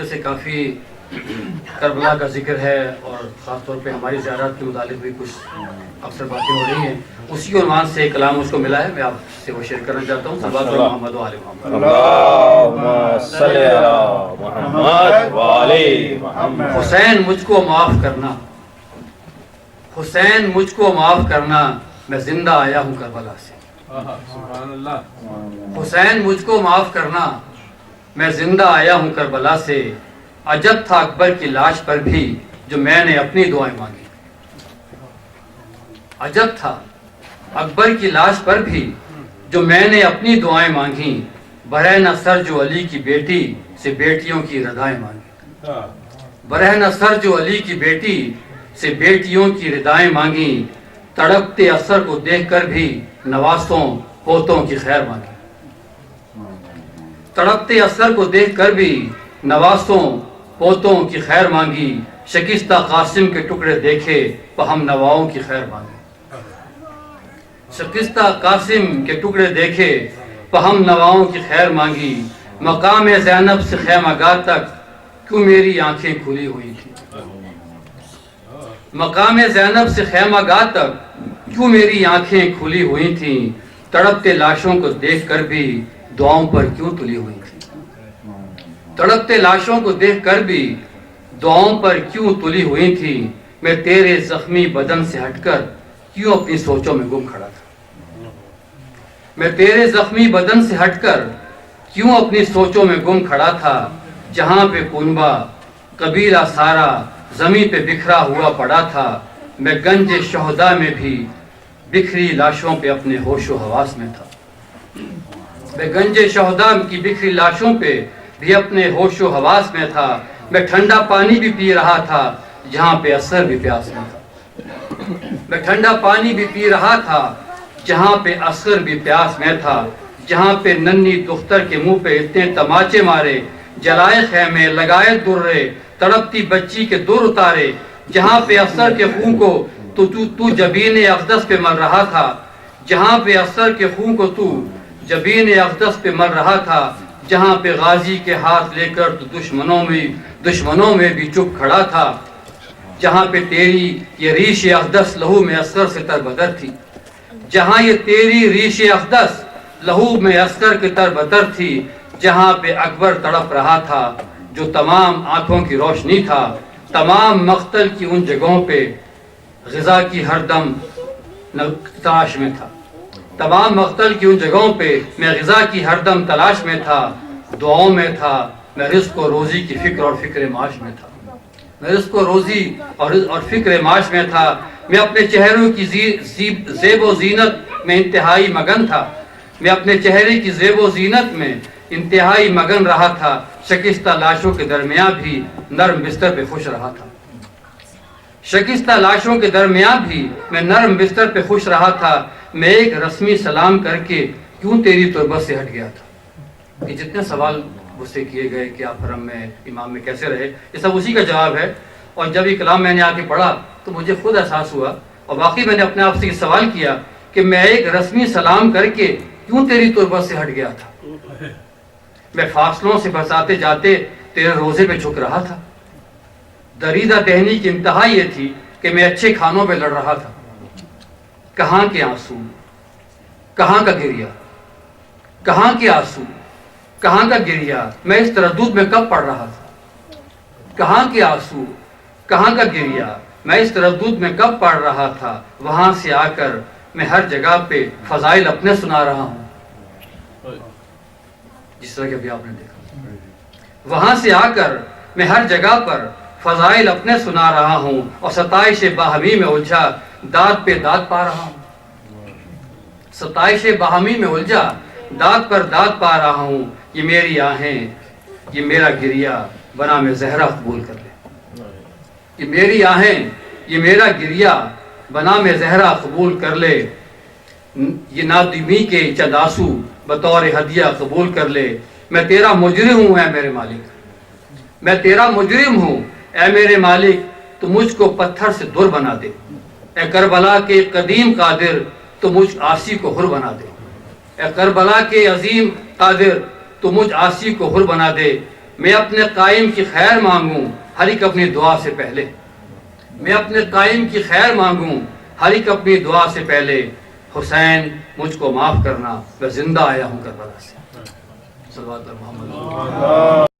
ہفتے سے کافی کربلا کا ذکر ہے اور خاص طور پہ ہماری زیارت کے متعلق بھی کچھ اکثر باتیں ہو رہی ہیں. اسی عنوان سے کلام مجھ کو ملا ہے, میں آپ سے وہ شیئر کرنا چاہتا ہوں. صلوات محمد و آل محمد. اللہم صلی علی محمد و آل محمد. حسین مجھ کو معاف کرنا, حسین مجھ کو معاف کرنا, میں زندہ آیا ہوں کربلا سے. سبحان اللہ. حسین مجھ کو معاف کرنا, میں زندہ آیا ہوں کربلا سے. عجب تھا اکبر کی لاش پر بھی جو میں نے اپنی دعائیں مانگی. عجب تھا اکبر کی لاش پر بھی جو میں نے اپنی دعائیں مانگی. برہ نہ سر جو علی کی بیٹی سے بیٹیوں کی ردائیں مانگی. برہ نہ سر جو علی کی بیٹی سے بیٹیوں کی ردائیں مانگی. تڑپتے اثر کو دیکھ کر بھی نواسوں پوتوں کی خیر مانگی. تڑپتے اثر کو دیکھ کر بھی نواسوں پوتوں کی خیر مانگی. شکستہ قاسم کے ٹکڑے دیکھے تو ہم نواؤں کی خیر مانگی. شکستہ قاسم کے ٹکڑے دیکھے تو ہم نواؤں کی خیر مانگی. مقام زینب سے خیمہ گاہ تک کیوں میری آنکھیں کھلی ہوئی تھی. مقام زینب سے خیمہ گاہ تک کیوں میری آنکھیں کھلی ہوئی تھیں. تڑپتے لاشوں کو دیکھ کر بھی دعاؤں پر کیوں تلی ہوئی تھی. تڑپتے لاشوں کو دیکھ کر بھی دعاؤں پر کیوں تلی ہوئی تھی. میں تیرے زخمی بدن سے ہٹ کر کیوں اپنی سوچوں میں گم کھڑا تھا. میں تیرے زخمی بدن سے ہٹ کر کیوں اپنی سوچوں میں گم کھڑا تھا. جہاں پہ کنبہ قبیلہ سارا زمین پہ بکھرا ہوا پڑا تھا. میں گنج شہداء میں بھی بکھری لاشوں پہ اپنے ہوش و حواس میں تھا. میں گنج شہداء کی بکھری لاشوں پہ بھی اپنے ہوش و حواس میں تھا. میں ٹھنڈا پانی بھی پی رہا تھا جہاں پہ اثر بھی پیاس میں تھا. میں ٹھنڈا پانی بھی پی رہا تھا جہاں پہ اثر بھی پیاس میں تھا. جہاں پہ ننھی دختر کے منہ پہ اتنے تماچے مارے, جلائے خیمے لگائے درے, تڑپتی بچی کے دور اتارے. جہاں پہ اثر کے خون کو تو جبین اقدس پہ مر رہا تھا. جہاں پہ اثر کے خون کو تو جبین اقدس پہ مر رہا تھا. جہاں پہ غازی کے ہاتھ لے کر تو دشمنوں میں بھی چپ کھڑا تھا. جہاں پہ تیری یہ ریش اقدس لہو میں اثر سے تربتر تھی. جہاں یہ تیری ریش اقدس لہو میں اثر کے تربتر تھی. جہاں پہ اکبر تڑپ رہا تھا جو تمام آنکھوں کی روشنی تھا. تمام مقتل کی ان جگہوں پہ غذا کی ہر دم تلاش میں تھا. تمام مقتل کی ان جگہوں پہ میں غذا کی ہر دم تلاش میں تھا. دعاؤں میں تھا, میں رزق و روزی کی فکر اور فکر معاش میں تھا. میں رزق و روزی اور فکر معاش میں تھا. میں اپنے چہروں کی زیب و زینت میں انتہائی مگن تھا. میں اپنے چہرے کی زیب و زینت میں انتہائی مگن رہا تھا. شکستہ لاشوں کے درمیان بھی نرم بستر پہ خوش رہا تھا. شکستہ لاشوں کے درمیان بھی میں نرم بستر پہ خوش رہا تھا. میں ایک رسمی سلام کر کے کیوں تیری تربت سے ہٹ گیا تھا. کہ جتنے سوال مجھ سے کیے گئے کہ آپ حرم میں امام میں کیسے رہے, یہ سب اسی کا جواب ہے. اور جب یہ کلام میں نے آ کے پڑھا تو مجھے خود احساس ہوا, اور واقعی میں نے اپنے آپ سے یہ سوال کیا کہ میں ایک رسمی سلام کر کے کیوں تیری تربت سے ہٹ گیا تھا. میں فاصلوں سے بچاتے جاتے تیرے روزے پہ جھک رہا تھا. دریدہ دہنی کی انتہا یہ تھی کہ میں اچھے کھانوں پہ لڑ رہا تھا. کہاں کے آنسو, کہاں کا گریا, کہاں کے آنسو, کہاں کا گریا, میں اس تردد میں کب پڑ رہا تھا. کہاں کے آنسو, کہاں کا گریا, میں اس تردد میں کب پڑ رہا تھا. وہاں سے آ کر میں ہر جگہ پہ فضائل اپنے سنا رہا ہوں, جس طرح کہ ابھی آپ نے دیکھا. وہاں سے آ کر میں ہر جگہ پر فضائل اپنے سنا رہا ہوں, اور ستائش باہمی میں الجھا داد پہ داد پا رہا ہوں. ستائش باہمی میں الجھا داد پر داد پا رہا ہوں. یہ میری آہیں, یہ میرا گریا, بنا میں زہرا قبول کر لے. یہ میری آہیں, یہ میرا گریا, بنا میں زہرا قبول کر لے. یہ نادمی کے چند آنسو بطور ہدیہ قبول کر لے. میں تیرا مجرم ہوں اے میرے مالک, میں تیرا مجرم ہوں اے میرے مالک. تو مجھ کو پتھر سے در بنا دے. اے کربلا کے قدیم قادر, تو مجھ عاصی کو حر بنا دے. اے کربلا کے عظیم قادر, تو مجھ عاصی کو حر بنا دے. میں اپنے قائم کی خیر مانگوں ہر ایک اپنی دعا سے پہلے، میں اپنے قائم کی خیر مانگوں ہر ایک اپنی دعا سے پہلے، حسین مجھ کو معاف کرنا، میں زندہ آیا ہوں کربلا سے۔ صلوات محمد